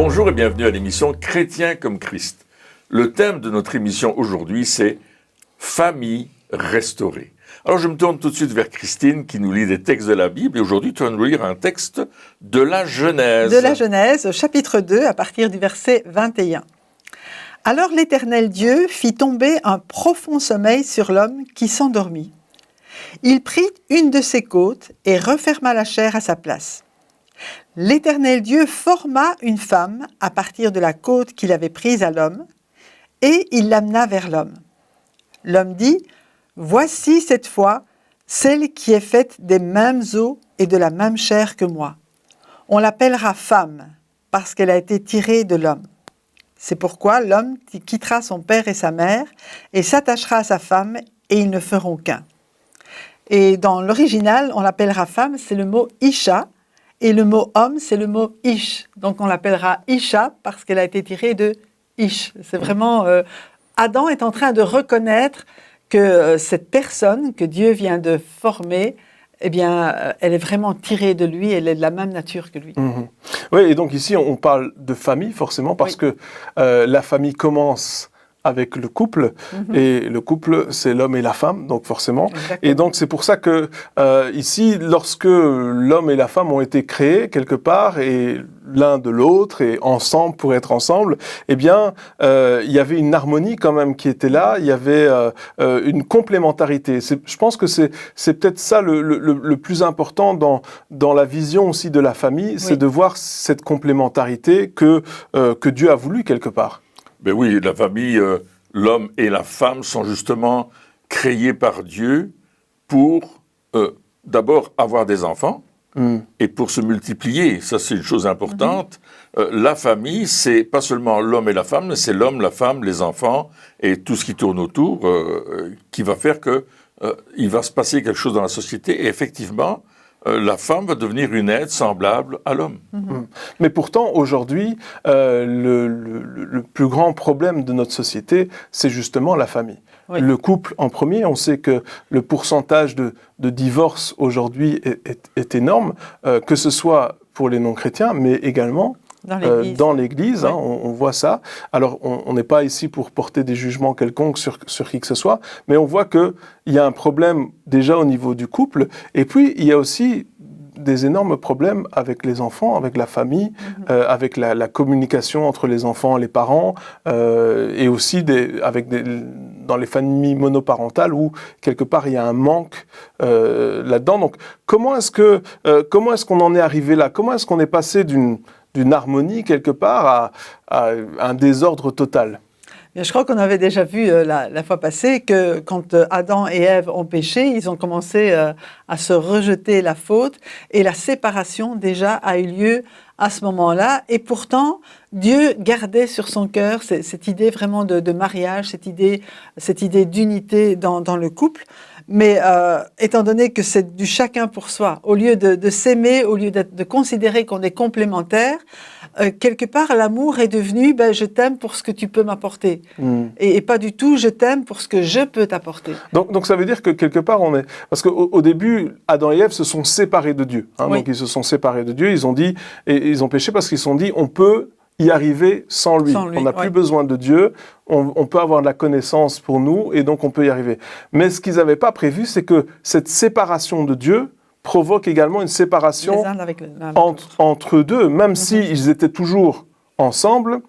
Bonjour et bienvenue à l'émission Chrétien comme Christ. Le thème de notre émission aujourd'hui, c'est Famille restaurée. Alors je me tourne tout de suite vers Christine qui nous lit des textes de la Bible et aujourd'hui tu vas nous lire un texte de la Genèse. De la Genèse, chapitre 2, à partir du verset 21. Alors l'Éternel Dieu fit tomber un profond sommeil sur l'homme qui s'endormit. Il prit une de ses côtes et referma la chair à sa place. L'Éternel Dieu forma une femme à partir de la côte qu'il avait prise à l'homme, et il l'amena vers l'homme. L'homme dit, « Voici cette fois celle qui est faite des mêmes os et de la même chair que moi. On l'appellera femme, parce qu'elle a été tirée de l'homme. C'est pourquoi l'homme quittera son père et sa mère, et s'attachera à sa femme, et ils ne feront qu'un. » Et dans l'original, on l'appellera femme, c'est le mot « isha », et le mot homme, c'est le mot ish. Donc on l'appellera Isha parce qu'elle a été tirée de ish. C'est vraiment... Adam est en train de reconnaître que cette personne que Dieu vient de former, eh bien, elle est vraiment tirée de lui, elle est de la même nature que lui. Mmh. Oui, et donc ici, on parle de famille, forcément, parce que la famille commence avec le couple, et le couple, c'est l'homme et la femme, donc forcément. Exactement. Et donc, c'est pour ça que, ici, lorsque l'homme et la femme ont été créés, quelque part, et l'un de l'autre, et ensemble, pour être ensemble, eh bien, il y avait une harmonie, quand même, qui était là, il y avait une complémentarité. Je pense que c'est peut-être ça le plus important dans la vision aussi de la famille, c'est de voir cette complémentarité que Dieu a voulu, quelque part. Ben oui, la famille, l'homme et la femme sont justement créés par Dieu pour d'abord avoir des enfants et pour se multiplier. Ça, c'est une chose importante. La famille, c'est pas seulement l'homme et la femme, mais c'est l'homme, la femme, les enfants et tout ce qui tourne autour qui va faire que il va se passer quelque chose dans la société. Et effectivement, la femme va devenir une aide semblable à l'homme. Mais pourtant, aujourd'hui, le plus grand problème de notre société, c'est justement la famille. Oui. Le couple en premier, on sait que le pourcentage de divorce aujourd'hui est énorme, que ce soit pour les non-chrétiens, mais également dans l'Église, oui. On voit ça. Alors, on n'est pas ici pour porter des jugements quelconques sur qui que ce soit, mais on voit qu'il y a un problème déjà au niveau du couple, et puis il y a aussi des énormes problèmes avec les enfants, avec la famille, avec la communication entre les enfants et les parents, et aussi dans les familles monoparentales où, quelque part, il y a un manque là-dedans. Donc, comment est-ce qu'on en est arrivé là? Comment est-ce qu'on est passé d'une harmonie, quelque part, à un désordre total? Je crois qu'on avait déjà vu la fois passée que quand Adam et Ève ont péché, ils ont commencé à se rejeter la faute et la séparation déjà a eu lieu à ce moment-là. Et pourtant, Dieu gardait sur son cœur cette idée vraiment de mariage, cette idée d'unité dans le couple. Mais étant donné que c'est du chacun pour soi, au lieu de s'aimer, au lieu de considérer qu'on est complémentaires, quelque part l'amour est devenu je t'aime pour ce que tu peux m'apporter et pas du tout je t'aime pour ce que je peux t'apporter. Donc ça veut dire que quelque part parce qu'au début Adam et Ève se sont séparés de Dieu, oui. Donc ils se sont séparés de Dieu, ils ont péché parce qu'ils se sont dit on peut y arriver sans lui. On n'a plus besoin de Dieu, on peut avoir de la connaissance pour nous et donc on peut y arriver. Mais ce qu'ils n'avaient pas prévu, c'est que cette séparation de Dieu provoque également une séparation entre deux. Même s'ils étaient toujours ensemble,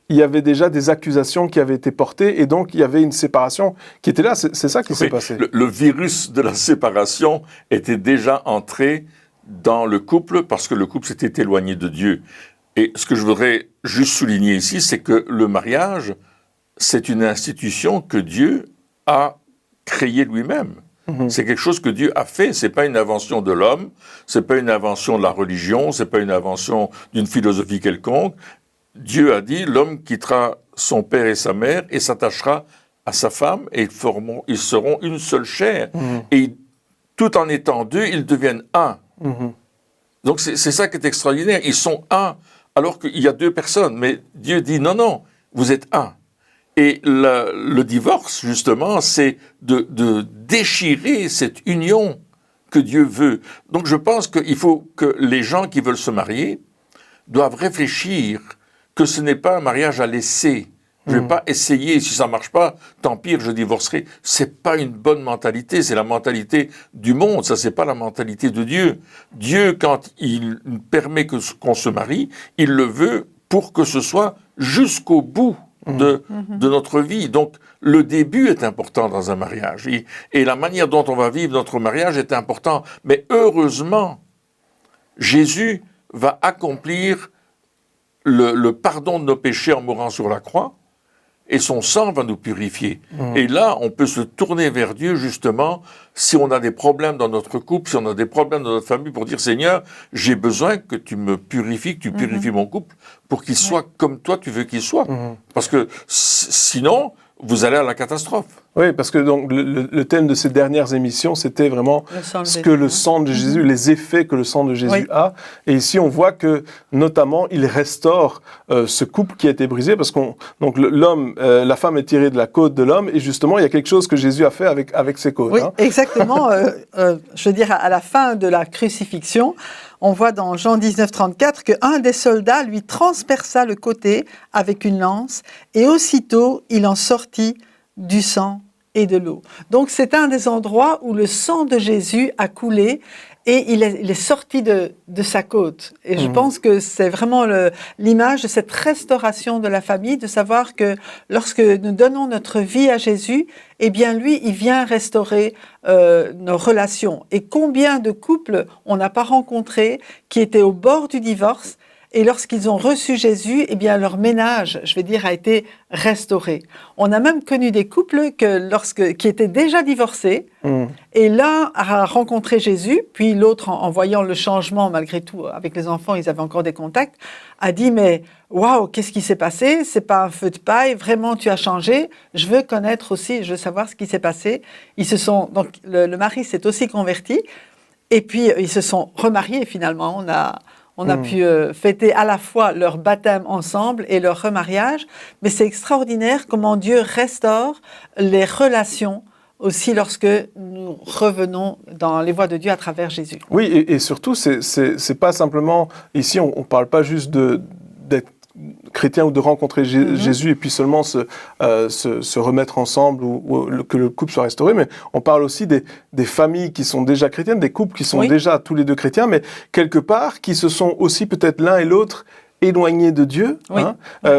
il y avait déjà des accusations qui avaient été portées et donc il y avait une séparation qui était là. C'est ça qui s'est passé. Le virus de la séparation était déjà entré dans le couple parce que le couple s'était éloigné de Dieu. Et ce que je voudrais juste souligner ici, c'est que le mariage, c'est une institution que Dieu a créée lui-même. C'est quelque chose que Dieu a fait, c'est pas une invention de l'homme, c'est pas une invention de la religion, c'est pas une invention d'une philosophie quelconque. Dieu a dit, l'homme quittera son père et sa mère et s'attachera à sa femme et ils seront une seule chair. Et tout en étant deux, ils deviennent un. Donc c'est ça qui est extraordinaire, ils sont un. Alors qu'il y a deux personnes, mais Dieu dit non, vous êtes un. Et le divorce, justement, c'est de déchirer cette union que Dieu veut. Donc je pense qu'il faut que les gens qui veulent se marier doivent réfléchir que ce n'est pas un mariage à l'essai. Je ne vais pas essayer, si ça ne marche pas, tant pis, je divorcerai. C'est pas une bonne mentalité, c'est la mentalité du monde, ça c'est pas la mentalité de Dieu. Dieu, quand il permet qu'on se marie, il le veut pour que ce soit jusqu'au bout de notre vie. Donc, le début est important dans un mariage. Et la manière dont on va vivre notre mariage est important. Mais heureusement, Jésus va accomplir le pardon de nos péchés en mourant sur la croix. Et son sang va nous purifier. Et là, on peut se tourner vers Dieu, justement, si on a des problèmes dans notre couple, si on a des problèmes dans notre famille, pour dire, Seigneur, j'ai besoin que tu me purifies, que tu purifies mon couple, pour qu'il soit comme toi, tu veux qu'il soit. Parce que sinon, vous allez à la catastrophe. Oui, parce que donc, le thème de ces dernières émissions, c'était vraiment ce que le sang de Jésus, les effets que le sang de Jésus a. Et ici, on voit que, notamment, il restaure ce couple qui a été brisé, parce donc l'homme, la femme est tirée de la côte de l'homme, et justement, il y a quelque chose que Jésus a fait avec ses côtes. Oui, exactement. Je veux dire, à la fin de la crucifixion, on voit dans Jean 19, 34 qu'un des soldats lui transperça le côté avec une lance, et aussitôt, il en sortit du sang et de l'eau. Donc c'est un des endroits où le sang de Jésus a coulé et il est sorti de sa côte. Et je pense que c'est vraiment l'image de cette restauration de la famille, de savoir que lorsque nous donnons notre vie à Jésus, eh bien lui, il vient restaurer nos relations. Et combien de couples on n'a pas rencontrés qui étaient au bord du divorce, et lorsqu'ils ont reçu Jésus, eh bien leur ménage, je vais dire, a été restauré. On a même connu des couples qui étaient déjà divorcés, et l'un a rencontré Jésus, puis l'autre, en voyant le changement, malgré tout, avec les enfants, ils avaient encore des contacts, a dit, mais waouh, qu'est-ce qui s'est passé? C'est pas un feu de paille, vraiment tu as changé. Je veux connaître aussi, je veux savoir ce qui s'est passé. Donc le mari s'est aussi converti, et puis ils se sont remariés finalement. On a pu fêter à la fois leur baptême ensemble et leur remariage, mais c'est extraordinaire comment Dieu restaure les relations aussi lorsque nous revenons dans les voies de Dieu à travers Jésus. Oui, et surtout, c'est pas simplement, ici on parle pas juste d'être chrétien ou de rencontrer Jésus et puis seulement se remettre ensemble ou que le couple soit restauré, mais on parle aussi des familles qui sont déjà chrétiennes, des couples qui sont déjà tous les deux chrétiens, mais quelque part qui se sont aussi peut-être l'un et l'autre éloignés de Dieu,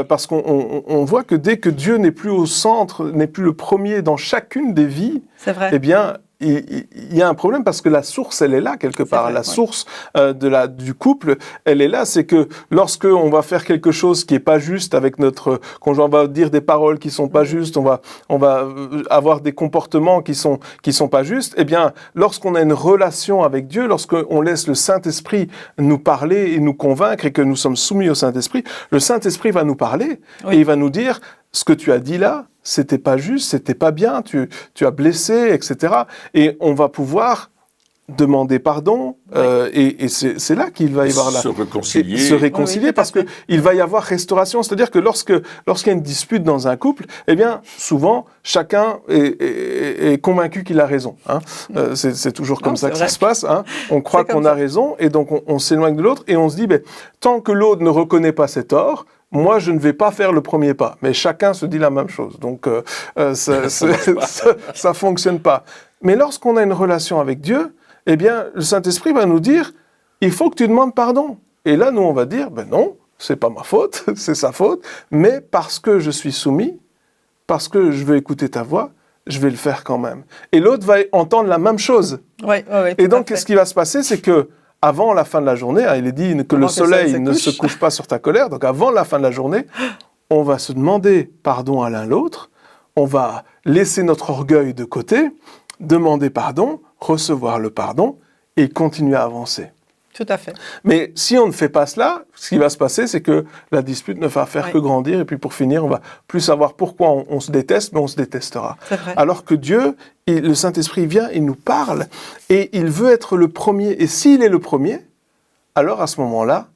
parce qu'on voit que dès que Dieu n'est plus au centre, n'est plus le premier dans chacune des vies, c'est vrai. Eh bien, il y a un problème parce que la source, elle est là quelque part. Vrai, la source du couple, elle est là. C'est que lorsque on va faire quelque chose qui est pas juste avec notre conjoint, on va dire des paroles qui sont pas justes, on va avoir des comportements qui sont pas justes. Eh bien, lorsqu'on a une relation avec Dieu, lorsqu'on laisse le Saint-Esprit nous parler et nous convaincre et que nous sommes soumis au Saint-Esprit, le Saint-Esprit va nous parler et il va nous dire ce que tu as dit là, c'était pas juste, c'était pas bien, tu as blessé, etc. Et on va pouvoir demander pardon, et c'est là qu'il va y avoir se réconcilier parce que il va y avoir restauration. C'est-à-dire que lorsqu'il y a une dispute dans un couple, eh bien, souvent, chacun est convaincu qu'il a raison. Hein. C'est toujours comme ça que ça se passe. Hein. On croit qu'on a raison, et donc on s'éloigne de l'autre, et on se dit, tant que l'autre ne reconnaît pas ses torts, moi, je ne vais pas faire le premier pas. Mais chacun se dit la même chose. Donc, ça fonctionne pas. Mais lorsqu'on a une relation avec Dieu, eh bien, le Saint-Esprit va nous dire, il faut que tu demandes pardon. Et là, nous, on va dire, non, c'est pas ma faute, c'est sa faute. Mais parce que je suis soumis, parce que je veux écouter ta voix, je vais le faire quand même. Et l'autre va entendre la même chose. Et donc, ce qui va se passer, c'est que avant la fin de la journée, il est dit que le soleil ne se couche pas sur ta colère, donc avant la fin de la journée, on va se demander pardon à l'un l'autre, on va laisser notre orgueil de côté, demander pardon, recevoir le pardon et continuer à avancer. Tout à fait. Mais si on ne fait pas cela, ce qui va se passer, c'est que la dispute ne va faire que grandir, et puis pour finir, on va plus savoir pourquoi on se déteste, mais on se détestera. C'est vrai. Alors que Dieu, le Saint-Esprit vient, il nous parle, et il veut être le premier. Et s'il est le premier, alors à ce moment-là,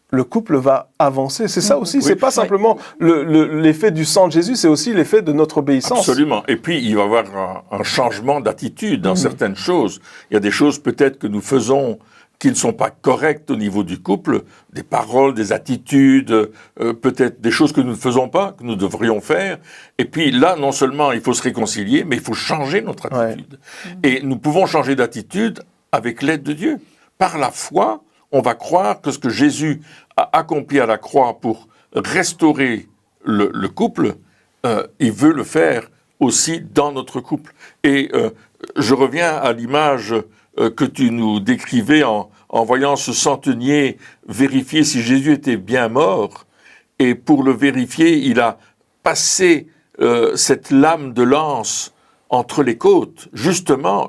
le couple va avancer. C'est ça aussi, c'est pas simplement l'effet du sang de Jésus, c'est aussi l'effet de notre obéissance. Absolument. Et puis, il va y avoir un changement d'attitude dans certaines choses. Il y a des choses peut-être que nous faisons qui ne sont pas correctes au niveau du couple, des paroles, des attitudes, peut-être des choses que nous ne faisons pas, que nous devrions faire. Et puis là, non seulement il faut se réconcilier, mais il faut changer notre attitude. Et nous pouvons changer d'attitude avec l'aide de Dieu. Par la foi, on va croire que ce que Jésus a accompli à la croix pour restaurer le couple, il veut le faire aussi dans notre couple. Et je reviens à l'image que tu nous décrivais en voyant ce centenier vérifier si Jésus était bien mort. Et pour le vérifier, il a passé cette lame de lance entre les côtes, justement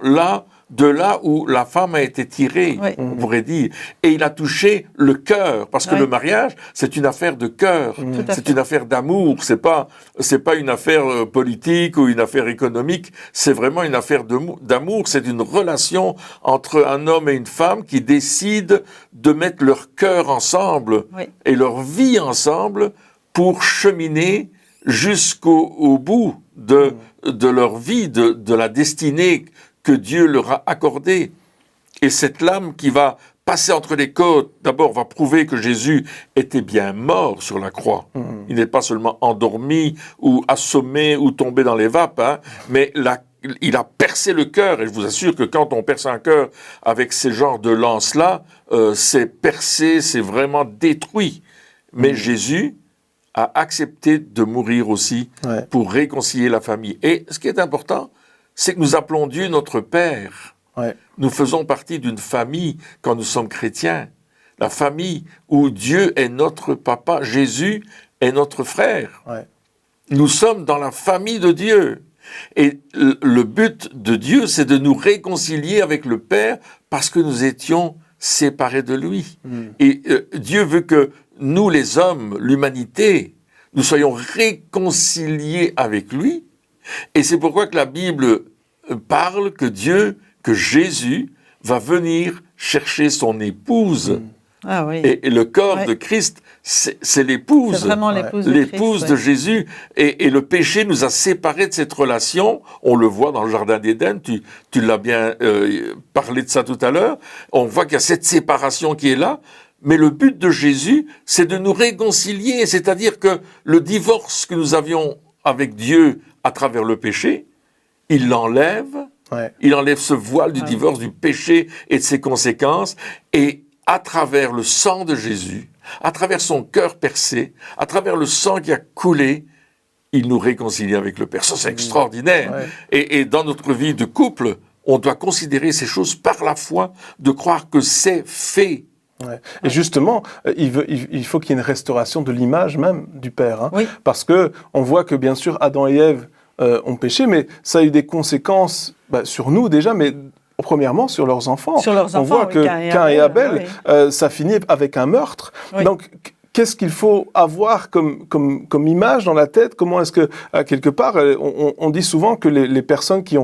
de là où la femme a été tirée, on pourrait dire. Et il a touché le cœur, parce que le mariage, c'est une affaire de cœur, c'est une affaire d'amour, c'est pas une affaire politique ou une affaire économique, c'est vraiment une affaire d'amour, c'est une relation entre un homme et une femme qui décident de mettre leur cœur ensemble et leur vie ensemble pour cheminer jusqu'au bout de leur vie, de la destinée que Dieu leur a accordée. Et cette lame qui va passer entre les côtes, d'abord va prouver que Jésus était bien mort sur la croix. Il n'est pas seulement endormi ou assommé ou tombé dans les vapes, mais il a percé le cœur. Et je vous assure que quand on perce un cœur avec ces genres de lances-là, c'est percé, c'est vraiment détruit. Mais Jésus a accepté de mourir aussi pour réconcilier la famille. Et ce qui est important, c'est que nous appelons Dieu notre Père. Nous faisons partie d'une famille quand nous sommes chrétiens. La famille où Dieu est notre papa, Jésus est notre frère. Nous sommes dans la famille de Dieu. Et le but de Dieu, c'est de nous réconcilier avec le Père parce que nous étions séparés de lui. Et Dieu veut que nous, les hommes, l'humanité, nous soyons réconciliés avec lui. Et c'est pourquoi que la Bible parle que Jésus va venir chercher son épouse. Et le corps de Christ, c'est l'épouse. C'est vraiment l'épouse l'épouse de Jésus. Et le péché nous a séparés de cette relation. On le voit dans le Jardin d'Éden. Tu l'as bien parlé de ça tout à l'heure. On voit qu'il y a cette séparation qui est là. Mais le but de Jésus, c'est de nous réconcilier. C'est-à-dire que le divorce que nous avions avec Dieu à travers le péché, il l'enlève. Il enlève ce voile du divorce, du péché et de ses conséquences. Et à travers le sang de Jésus, à travers son cœur percé, à travers le sang qui a coulé, il nous réconcilie avec le Père. Ça, c'est extraordinaire. Et dans notre vie de couple, on doit considérer ces choses par la foi, de croire que c'est fait. Et justement, il faut qu'il y ait une restauration de l'image même du Père. Parce que on voit que, bien sûr, Adam et Ève ont péché, mais ça a eu des conséquences sur nous déjà, mais premièrement sur leurs enfants. On voit que Caïn et Abel, ça finit avec un meurtre. Donc, qu'est-ce qu'il faut avoir comme image dans la tête? Comment est-ce que, quelque part, on dit souvent que les personnes qui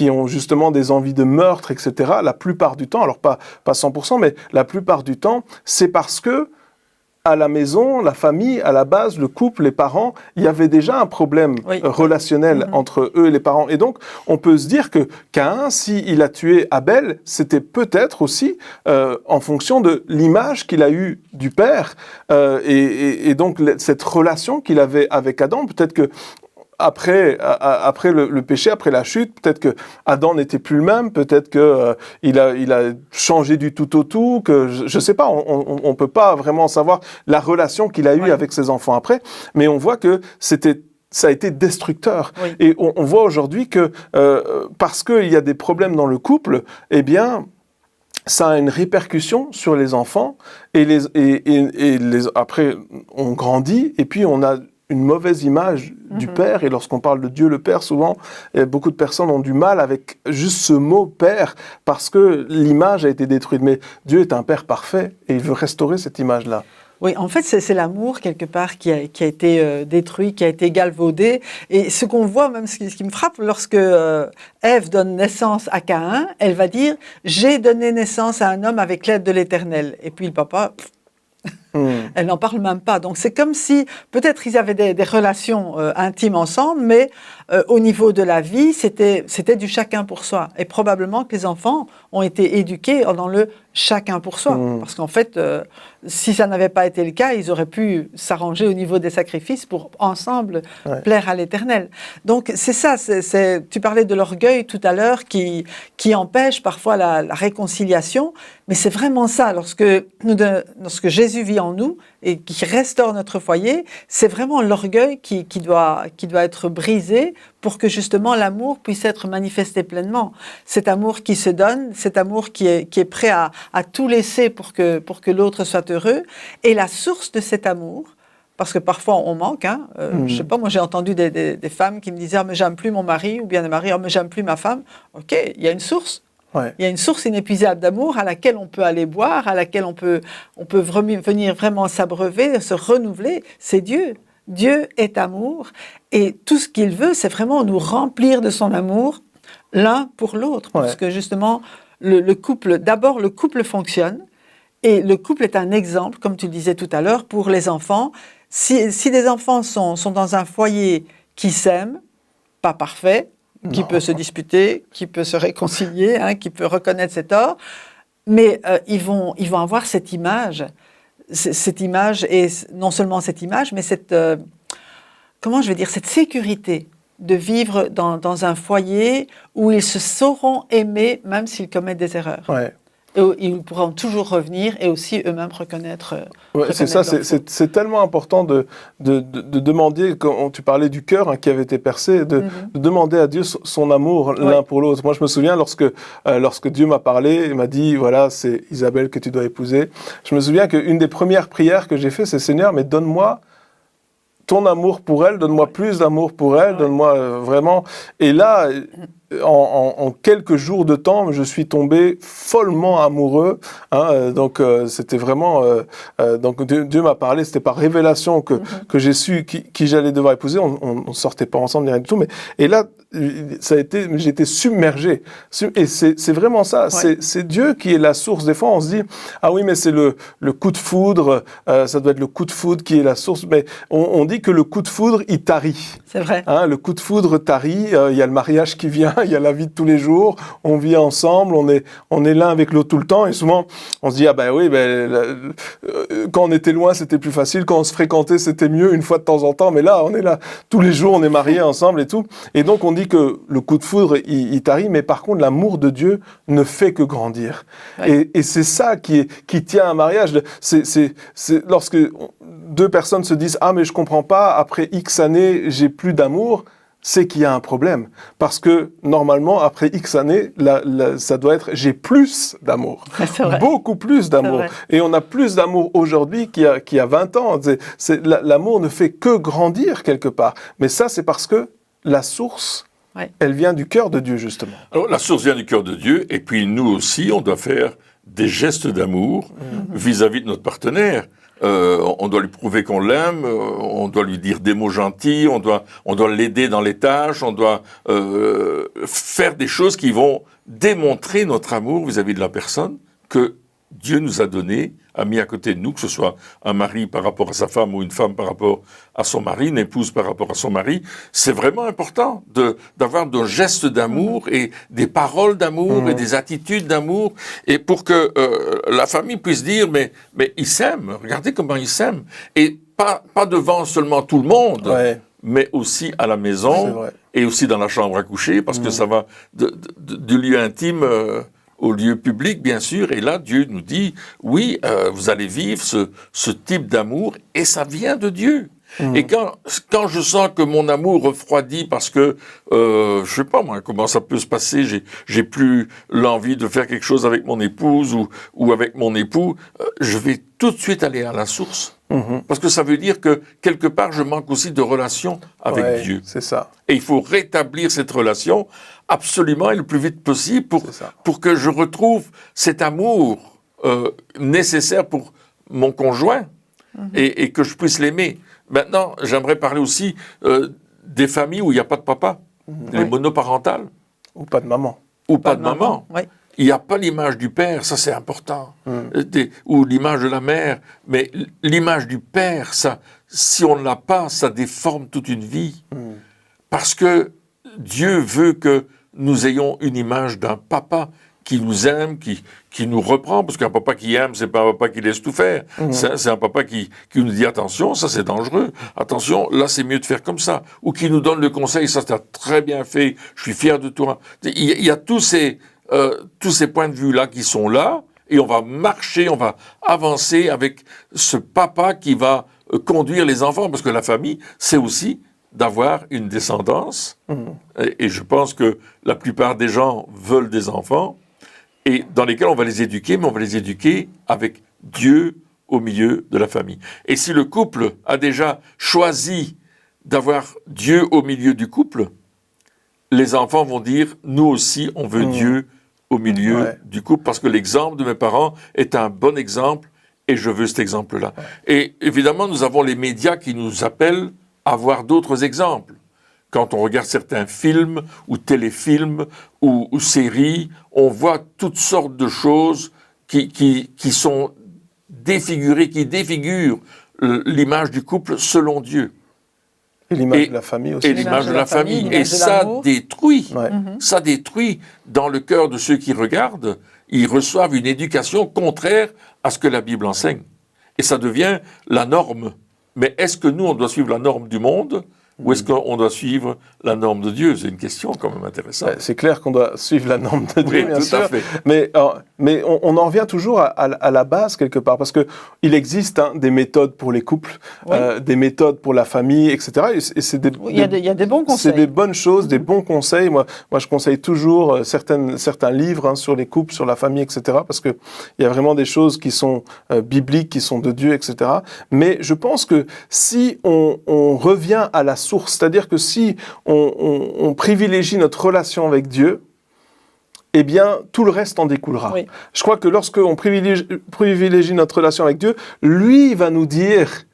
ont justement des envies de meurtre, etc., la plupart du temps, alors pas 100%, mais la plupart du temps, c'est parce que à la maison, la famille, à la base, le couple, les parents, il y avait déjà un problème relationnel entre eux et les parents. Et donc, on peut se dire que Caïn, s'il a tué Abel, c'était peut-être aussi en fonction de l'image qu'il a eue du père et donc cette relation qu'il avait avec Adam. Peut-être que après le péché, après la chute, peut-être que Adam n'était plus le même, peut-être que il a changé du tout au tout, que je sais pas, on peut pas vraiment savoir la relation qu'il a eue avec ses enfants après, mais on voit que ça a été destructeur. Et on voit aujourd'hui que parce qu'il y a des problèmes dans le couple, eh bien ça a une répercussion sur les enfants et après on grandit et puis on a une mauvaise image du Père, et lorsqu'on parle de Dieu le Père, souvent, beaucoup de personnes ont du mal avec juste ce mot Père, parce que l'image a été détruite. Mais Dieu est un Père parfait, et il veut restaurer cette image-là. Oui, en fait, c'est l'amour, quelque part, qui a été détruit, qui a été galvaudé. Et ce qu'on voit, même ce qui me frappe, lorsque Ève donne naissance à Caïn, elle va dire « J'ai donné naissance à un homme avec l'aide de l'Éternel ». Et puis le papa... Elle n'en parle même pas. Donc c'est comme si peut-être ils avaient des relations intimes ensemble, mais au niveau de la vie, c'était du chacun pour soi. Et probablement que les enfants ont été éduqués dans le chacun pour soi. Parce qu'en fait, si ça n'avait pas été le cas, ils auraient pu s'arranger au niveau des sacrifices pour ensemble plaire à l'Éternel. Donc c'est ça, tu parlais de l'orgueil tout à l'heure qui empêche parfois la réconciliation, mais c'est vraiment ça, lorsque Jésus vit en nous et qui restaure notre foyer, c'est vraiment l'orgueil qui doit être brisé pour que justement l'amour puisse être manifesté pleinement. Cet amour qui se donne, cet amour qui est prêt à tout laisser pour que l'autre soit heureux, et la source de cet amour, parce que parfois on manque, je sais pas, moi j'ai entendu des femmes qui me disaient « Ah, mais j'aime plus mon mari » ou bien des maris « Ah, mais j'aime plus ma femme ». Ok, il y a une source. Ouais. Il y a une source inépuisable d'amour à laquelle on peut aller boire, à laquelle on peut venir vraiment s'abreuver, se renouveler. C'est Dieu. Dieu est amour et tout ce qu'il veut, c'est vraiment nous remplir de son amour l'un pour l'autre. Parce que justement, le couple fonctionne et le couple est un exemple, comme tu le disais tout à l'heure, pour les enfants. Si des enfants sont dans un foyer qui s'aime, pas parfait, qui peut se disputer, qui peut se réconcilier, qui peut reconnaître ses torts, mais ils vont avoir cette image, et non seulement cette image, mais cette sécurité de vivre dans un foyer où ils se sauront aimer même s'ils commettent des erreurs. Ouais. Et ils pourront toujours revenir et aussi eux-mêmes reconnaître. C'est ça, c'est tellement important de demander, quand tu parlais du cœur qui avait été percé, de demander à Dieu son amour l'un pour l'autre. Moi, je me souviens lorsque Dieu m'a parlé, il m'a dit, voilà, c'est Isabelle que tu dois épouser. Je me souviens qu'une des premières prières que j'ai fait, c'est Seigneur, mais donne-moi ton amour pour elle, donne-moi plus d'amour pour elle, donne-moi vraiment. Et là, en quelques jours de temps, je suis tombé follement amoureux. Donc c'était vraiment. Donc Dieu m'a parlé, c'était par révélation que j'ai su qui j'allais devoir épouser. On sortait pas ensemble ni rien du tout. Mais et là, j'ai été submergé. Et c'est vraiment ça. Ouais. C'est Dieu qui est la source. Des fois, on se dit ah oui, mais c'est le coup de foudre. Ça doit être le coup de foudre qui est la source. Mais on dit que le coup de foudre, il tarit. C'est vrai. Le coup de foudre tarit. Il y a le mariage qui vient. Il y a la vie de tous les jours, on vit ensemble, on est l'un avec l'autre tout le temps, et souvent on se dit quand on était loin c'était plus facile, quand on se fréquentait c'était mieux une fois de temps en temps, mais là on est là tous les jours, on est mariés ensemble et tout, et donc on dit que le coup de foudre il tarit, mais par contre l'amour de Dieu ne fait que grandir. Ouais. Et c'est ça qui tient un mariage. C'est lorsque deux personnes se disent ah mais je comprends pas, après X années j'ai plus d'amour, c'est qu'il y a un problème. Parce que, normalement, après X années, ça doit être « j'ai plus d'amour ». Beaucoup plus d'amour. Et on a plus d'amour aujourd'hui qu'il y a 20 ans. L'amour ne fait que grandir quelque part. Mais ça, c'est parce que la source, elle vient du cœur de Dieu, justement. Alors, la source vient du cœur de Dieu. Et puis, nous aussi, on doit faire des gestes d'amour vis-à-vis de notre partenaire. On doit lui prouver qu'on l'aime, on doit lui dire des mots gentils, on doit l'aider dans les tâches, on doit faire des choses qui vont démontrer notre amour vis-à-vis de la personne que Dieu nous a donné, a mis à côté de nous, que ce soit un mari par rapport à sa femme ou une femme par rapport à son mari, une épouse par rapport à son mari. C'est vraiment important d'avoir des gestes d'amour et des paroles d'amour et des attitudes d'amour, et pour que la famille puisse dire mais ils s'aiment, regardez comment ils s'aiment, et pas devant seulement tout le monde, mais aussi à la maison et aussi dans la chambre à coucher, parce que ça va du lieu intime au lieu public, bien sûr, et là, Dieu nous dit, oui, vous allez vivre ce type d'amour, et ça vient de Dieu. Et quand je sens que mon amour refroidit parce que, je sais pas moi, comment ça peut se passer, j'ai plus l'envie de faire quelque chose avec mon épouse ou avec mon époux, je vais tout de suite aller à la source. Parce que ça veut dire que, quelque part, je manque aussi de relation avec Dieu. C'est ça. Et il faut rétablir cette relation absolument et le plus vite possible pour que je retrouve cet amour nécessaire pour mon conjoint et que je puisse l'aimer. Maintenant, j'aimerais parler aussi des familles où il n'y a pas de papa, les monoparentales. Ou pas de maman. Ou pas de maman. Oui. il n'y a pas l'image du père, ça c'est important, ou l'image de la mère, mais l'image du père, ça, si on ne l'a pas, ça déforme toute une vie. Parce que Dieu veut que nous ayons une image d'un papa qui nous aime, qui nous reprend, parce qu'un papa qui aime, c'est pas un papa qui laisse tout faire. C'est un papa qui nous dit attention, ça c'est dangereux, attention, là c'est mieux de faire comme ça, ou qui nous donne le conseil, ça t'as très bien fait, je suis fier de toi. Il y a tous ces points de vue-là qui sont là, et on va marcher, on va avancer avec ce papa qui va conduire les enfants, parce que la famille, c'est aussi d'avoir une descendance, et je pense que la plupart des gens veulent des enfants, et dans lesquels on va les éduquer, mais on va les éduquer avec Dieu au milieu de la famille. Et si le couple a déjà choisi d'avoir Dieu au milieu du couple, les enfants vont dire, nous aussi, on veut Dieu au milieu du couple, parce que l'exemple de mes parents est un bon exemple, et je veux cet exemple-là. Et évidemment, nous avons les médias qui nous appellent à voir d'autres exemples. Quand on regarde certains films ou téléfilms ou séries, on voit toutes sortes de choses qui sont défigurées, qui défigurent l'image du couple selon Dieu. Et l'image de la famille aussi. Et l'image de la famille. Et ça détruit dans le cœur de ceux qui regardent, ils reçoivent une éducation contraire à ce que la Bible enseigne. Et ça devient la norme. Mais est-ce que nous, on doit suivre la norme du monde ou est-ce qu'on doit suivre la norme de Dieu? C'est une question quand même intéressante. C'est clair qu'on doit suivre la norme de Dieu, oui, bien tout sûr. À fait. Mais on en revient toujours à la base quelque part, parce qu'il existe des méthodes pour les couples, des méthodes pour la famille, etc. Et c'est il y a des bons conseils. C'est des bonnes choses, des bons conseils. Moi, je conseille toujours certains livres sur les couples, sur la famille, etc. Parce qu'il y a vraiment des choses qui sont bibliques, qui sont de Dieu, etc. Mais je pense que si on revient à la source, c'est-à-dire que si on privilégie notre relation avec Dieu, eh bien, tout le reste en découlera. Oui. Je crois que lorsqu'on privilégie notre relation avec Dieu, lui va nous dire,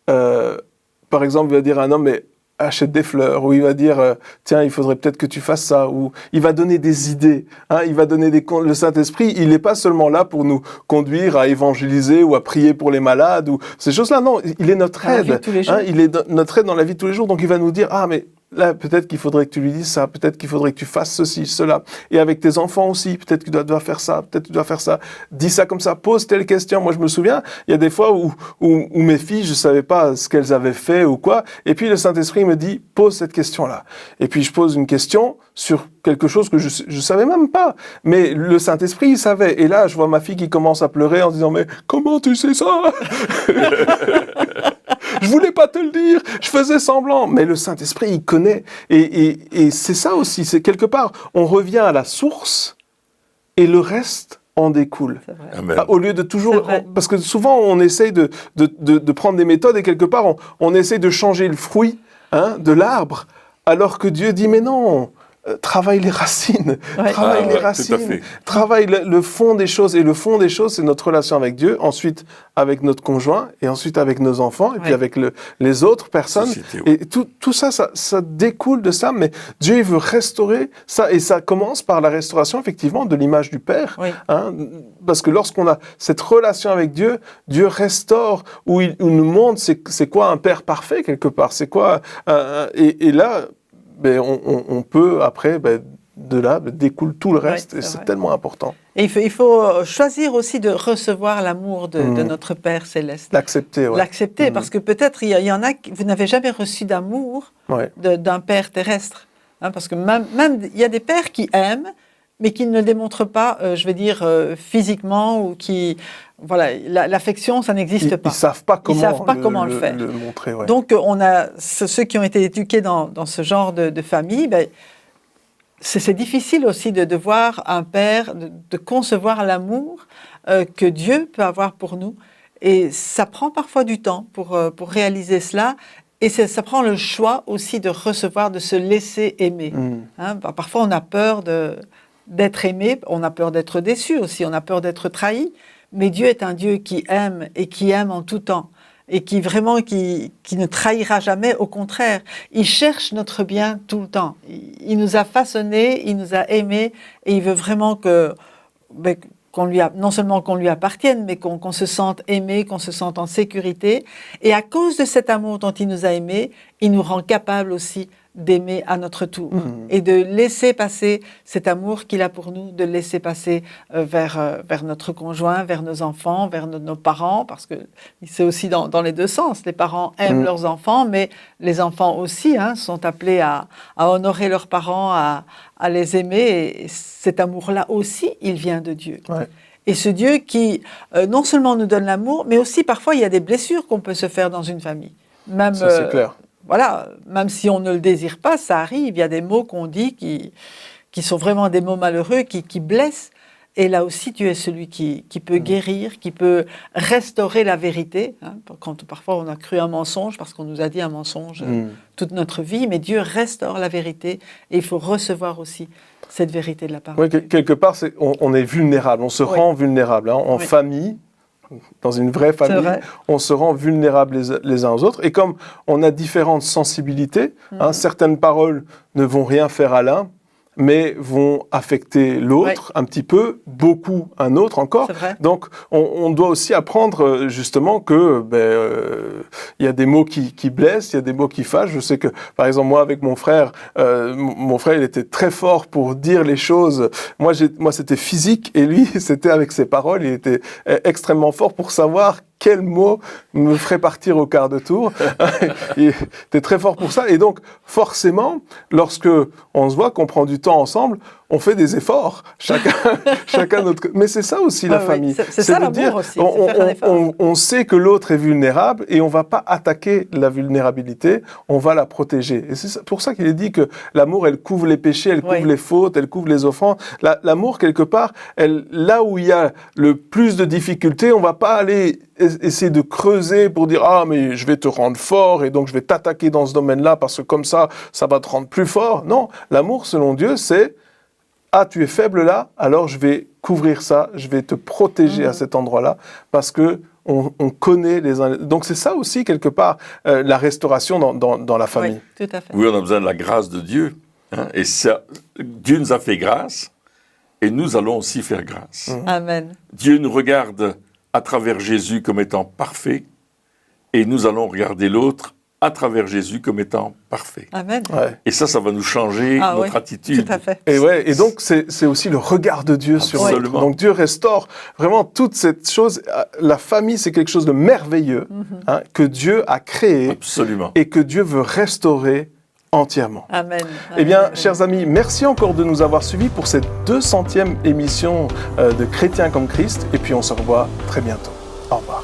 par exemple, il va dire à un homme, mais achète des fleurs, ou il va dire, tiens, il faudrait peut-être que tu fasses ça, ou il va donner des idées, il va donner le Saint-Esprit, il n'est pas seulement là pour nous conduire à évangéliser ou à prier pour les malades, ou ces choses-là, non, il est notre aide, il est notre aide dans la vie de tous les jours, donc il va nous dire, mais là, peut-être qu'il faudrait que tu lui dises ça, peut-être qu'il faudrait que tu fasses ceci, cela. Et avec tes enfants aussi, peut-être que tu dois faire ça, peut-être que tu dois faire ça. Dis ça comme ça, pose telle question. Moi, je me souviens, il y a des fois où mes filles, je savais pas ce qu'elles avaient fait ou quoi. Et puis, le Saint-Esprit me dit, pose cette question-là. Et puis, je pose une question sur quelque chose que je savais même pas. Mais le Saint-Esprit, il savait. Et là, je vois ma fille qui commence à pleurer en se disant, mais comment tu sais ça? Je voulais pas te le dire, je faisais semblant. Mais le Saint-Esprit, il connaît. Et c'est ça aussi, c'est quelque part, on revient à la source et le reste en découle. Au lieu de toujours... parce que souvent, on essaye de prendre des méthodes et quelque part, on essaye de changer le fruit de l'arbre, alors que Dieu dit, mais non, travaille les racines, travaille le fond des choses. Et le fond des choses, c'est notre relation avec Dieu, ensuite avec notre conjoint, et ensuite avec nos enfants, et puis avec les autres personnes. Et tout ça, ça découle de ça, mais Dieu il veut restaurer ça, et ça commence par la restauration, effectivement, de l'image du Père. Parce que lorsqu'on a cette relation avec Dieu, Dieu restaure, où il nous montre c'est quoi un Père parfait, quelque part. C'est quoi... et là... on peut, après, de là, découle tout le reste, et c'est tellement important. Et il faut choisir aussi de recevoir l'amour de notre Père Céleste. L'accepter, L'accepter, parce que peut-être il y en a, vous n'avez jamais reçu d'amour d'un Père terrestre. Parce que même il y a des pères qui aiment, mais qui ne le démontrent pas, physiquement, ou qui... Voilà, l'affection, ça n'existe pas. Ils savent pas comment le faire. Le montrer, Donc, on a ceux qui ont été éduqués dans ce genre de famille, c'est difficile aussi de voir un père, de concevoir l'amour que Dieu peut avoir pour nous. Et ça prend parfois du temps pour réaliser cela. Et ça prend le choix aussi de recevoir, de se laisser aimer. Parfois, on a peur d'être aimé, on a peur d'être déçu aussi, on a peur d'être trahi. Mais Dieu est un Dieu qui aime et qui aime en tout temps et qui ne trahira jamais, au contraire. Il cherche notre bien tout le temps. Il nous a façonnés, il nous a aimés et il veut vraiment non seulement qu'on lui appartienne, mais qu'on se sente aimé, qu'on se sente en sécurité. Et à cause de cet amour dont il nous a aimés, il nous rend capable aussi d'aimer à notre tour et de laisser passer cet amour qu'il a pour nous, de le laisser passer vers notre conjoint, vers nos enfants, vers nos parents, parce que c'est aussi dans les deux sens. Les parents aiment leurs enfants, mais les enfants aussi sont appelés à honorer leurs parents, à les aimer. Et cet amour-là aussi, il vient de Dieu. Ouais. Et ce Dieu qui non seulement nous donne l'amour, mais aussi parfois il y a des blessures qu'on peut se faire dans une famille. Même, ça, c'est clair. Voilà, même si on ne le désire pas, ça arrive. Il y a des mots qu'on dit qui sont vraiment des mots malheureux, qui blessent. Et là aussi, Dieu est celui qui peut guérir, qui peut restaurer la vérité. Quand parfois on a cru un mensonge, parce qu'on nous a dit un mensonge toute notre vie, mais Dieu restaure la vérité. Et il faut recevoir aussi cette vérité de la parole. Oui, quelque part, on est vulnérable, on se rend vulnérable. En famille, dans une vraie famille, on se rend vulnérable les uns aux autres. Et comme on a différentes sensibilités, certaines paroles ne vont rien faire à l'un, mais vont affecter l'autre un petit peu, beaucoup un autre encore. Donc, on doit aussi apprendre justement que y a des mots qui blessent, il y a des mots qui fâchent. Je sais que, par exemple, moi, avec mon frère, il était très fort pour dire les choses. Moi, c'était physique, et lui, c'était avec ses paroles. Il était extrêmement fort pour savoir quel mot me ferait partir au quart de tour. Il était très fort pour ça. Et donc, forcément, lorsque on se voit, qu'on prend du temps ensemble, on fait des efforts. Chacun notre... Mais c'est ça aussi la famille. C'est ça l'amour aussi. On sait que l'autre est vulnérable et on ne va pas attaquer la vulnérabilité, on va la protéger. Et c'est pour ça qu'il est dit que l'amour, elle couvre les péchés, elle couvre les fautes, elle couvre les offenses. L'amour, quelque part, là où il y a le plus de difficultés, on ne va pas aller essayer de creuser pour dire « Ah, mais je vais te rendre fort et donc je vais t'attaquer dans ce domaine-là parce que comme ça va te rendre plus fort. » Non, l'amour, selon Dieu, c'est « Ah, tu es faible là, alors je vais couvrir ça, je vais te protéger à cet endroit-là parce que on connaît les uns. » Donc c'est ça aussi, quelque part, la restauration dans la famille. Oui, tout à fait. Oui, on a besoin de la grâce de Dieu. Et ça, Dieu nous a fait grâce et nous allons aussi faire grâce. Amen. Dieu nous regarde à travers Jésus comme étant parfait, et nous allons regarder l'autre à travers Jésus comme étant parfait. Amen. Ouais. Et ça va nous changer notre attitude. Tout à fait. Et donc, c'est aussi le regard de Dieu sur l'autre. Donc, Dieu restaure vraiment toute cette chose. La famille, c'est quelque chose de merveilleux que Dieu a créé. Absolument. Et que Dieu veut restaurer entièrement. Amen. Eh bien, chers amis, merci encore de nous avoir suivis pour cette 200e émission de Chrétiens comme Christ. Et puis, on se revoit très bientôt. Au revoir.